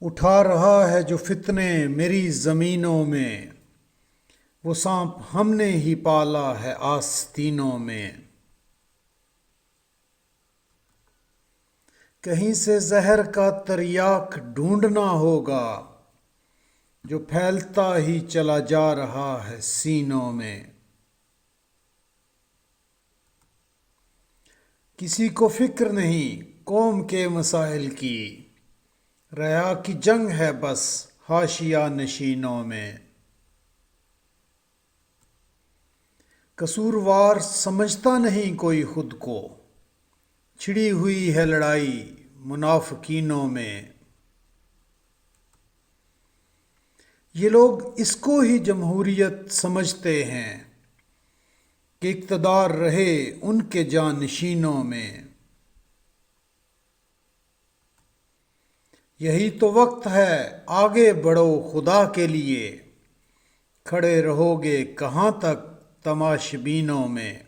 اٹھا رہا ہے جو فتنے میری زمینوں میں، وہ سانپ ہم نے ہی پالا ہے آستینوں میں۔ کہیں سے زہر کا تریاک ڈھونڈنا ہوگا، جو پھیلتا ہی چلا جا رہا ہے سینوں میں۔ کسی کو فکر نہیں قوم کے مسائل کی، ریا کی جنگ ہے بس حاشیہ نشینوں میں۔ قصوروار سمجھتا نہیں کوئی خود کو، چھڑی ہوئی ہے لڑائی منافقینوں میں۔ یہ لوگ اس کو ہی جمہوریت سمجھتے ہیں کہ اقتدار رہے ان کے جانشینوں میں۔ یہی تو وقت ہے آگے بڑھو خدا کے لیے، کھڑے رہو گے کہاں تک تماش بینوں میں۔